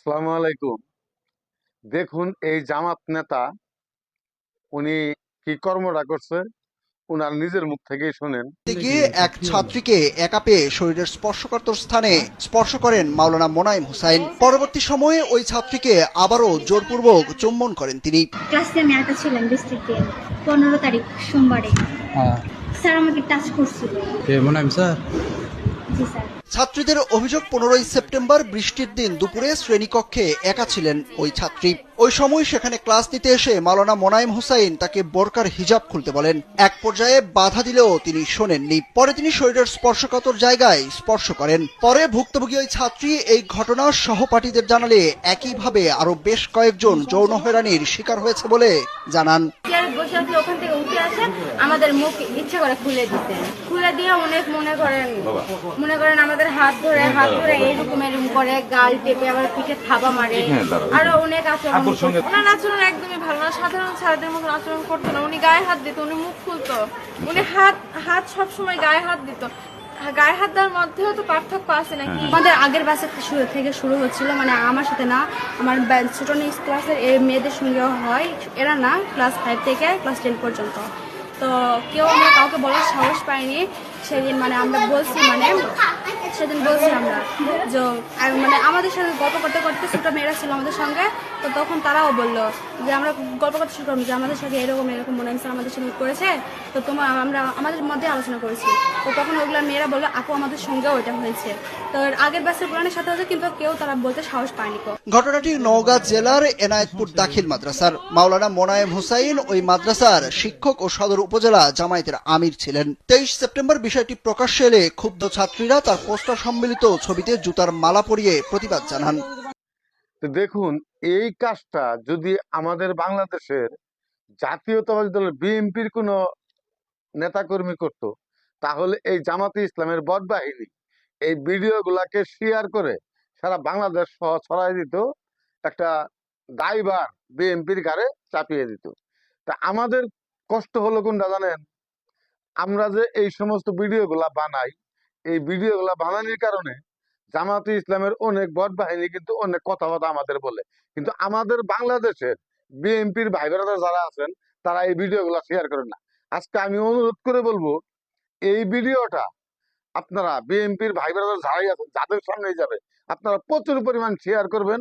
আসসালামু আলাইকুম। দেখুন এই জামাত নেতা উনি কি কর্মটা করছে উনার নিজের মুখ থেকেই শোনেন। গিয়ে এক ছাত্রীকে একা পেয়ে শরীরের স্পর্শকাতর স্থানে স্পর্শ করেন মাওলানা মোনায়েম হুসাইন। পরবর্তী সময়ে ওই ছাত্রীকে আবারও জোরপূর্বক চুম্বন করেন তিনি। ক্লাসে আমি একা ছিলাম ডিস্ট্রিক্টে 15 তারিখ সোমবারে। স্যার আমাকে টাচ করছিল। মোনায়েম স্যার। জি স্যার। ছাত্রীদের অভিযোগ 15ই সেপ্টেম্বর বৃষ্টির দিন দুপুরে শ্রেণীকক্ষে একা ছিলেন ওই ছাত্রী। ওই সময় সেখানে ক্লাস নিতে এসে মাওলানা মোনায়েম হুসাইন তাকে বোরকার হিজাব খুলতে বলেন। এক পর্যায়ে বাধা দিলেও তিনি শোনেননি। পরে তিনি শরীরের স্পর্শকাতর জায়গায় স্পর্শ করেন। পরে ভুক্তভোগী ওই ছাত্রী এই ঘটনা সহপাঠীদের জানালে একইভাবে আরো বেশ কয়েকজন যৌন হয়রানির শিকার হয়েছে বলে জানান। বসে আসলে ওখান থেকে উঠে আসে আমাদের মুখ ইচ্ছা করে খুলে দিতে, খুলে দিয়ে অনেক মনে করেন আমাদের হাত ধরে এরকম করে গাল টেপে আবার পিঠে থাবা মারে, আরো অনেক আচরণ। ওনার আচরণ একদমই ভালো না, সাধারণ ছেলেদের মতন আচরণ করতো না। উনি গায়ে হাত দিত, উনি মুখ খুলতো, উনি হাত সবসময় গায়ে হাত দিত। গায়ে হাত দেওয়ার মধ্যেও তো পার্থক্য আছে নাকি? আমাদের আগের বাসে থেকে শুরু হচ্ছিল, মানে আমার সাথে না, আমার ছোট ক্লাসের মেয়েদের সঙ্গেও হয়। এরা না ক্লাস 5 থেকে ক্লাস 10 পর্যন্ত। তো কেউ আমরা কাউকে বলার সাহস পাইনি সেদিন। মানে আমরা বলছি, সেদিন বলছি আমরা যে মানে আমাদের সাথে গল্প করতে করতে ছোট মেয়েরা ছিল আমাদের সঙ্গে। তো তখন তারাও বললো যে আমরা গল্প করতে শুরু করলাম যে আমাদের সাথে এরকম মনে স্যার আমাদের সঙ্গে করেছে, তো আমরা আমাদের মধ্যে আলোচনা করেছি। তো তখন ওগুলো মেয়েরা বললো আপু আমাদের সঙ্গেও ওইটা হয়েছে। তো আগের বাসের পুরানের সাথে হয়েছে, কিন্তু কেউ তারা বলতে সাহস পায়নি। ঘটনাটি নওগাঁ জেলার এনায়েতপুর দাখিল মাদ্রাসার। মাওলানা মোনায়েম হুসাইন ওই মাদ্রাসার শিক্ষক ও সদর উপজেলা জামায়াতের আমির ছিলেন। 23 সেপ্টেম্বর বিষয়টি প্রকাশ্যে এলে ক্ষুব্ধ ছাত্রীরা তার পোস্টার সম্মিলিত ছবিতে জুতার মালা পরিয়ে প্রতিবাদ জানান। তো দেখুন এই কাজটা যদি আমাদের বাংলাদেশের জাতীয়তাবাদী দলের বিএনপির কোনো নেতাকর্মী করত, তাহলে এই জামাতে ইসলামের বদ বাহিনী এই ভিডিওগুলাকে শেয়ার করে সারা বাংলাদেশ সহ ছড়াই দিত, একটা দায়ভার বিএনপির ঘাড়ে চাপিয়ে দিত। তা আমাদের কষ্ট হলো কোনটা জানেন? আমরা যে এই সমস্ত ভিডিওগুলা বানাই, এই ভিডিওগুলা বানানোর কারণে জামাতে ইসলামের অনেক বট বাহিনী কিন্তু অনেক কথাবার্তা আমাদের বলে, কিন্তু আমাদের বাংলাদেশের বিএনপির ভাই বোনেরা যারা আছেন তারা এই ভিডিওগুলা শেয়ার করেন না। আজকে আমি অনুরোধ করে বলবো এই ভিডিওটা আপনারা বিএনপির ভাই বোনেরা যারাই আছেন যাদের সামনেই যাবে আপনারা প্রচুর পরিমাণ শেয়ার করবেন,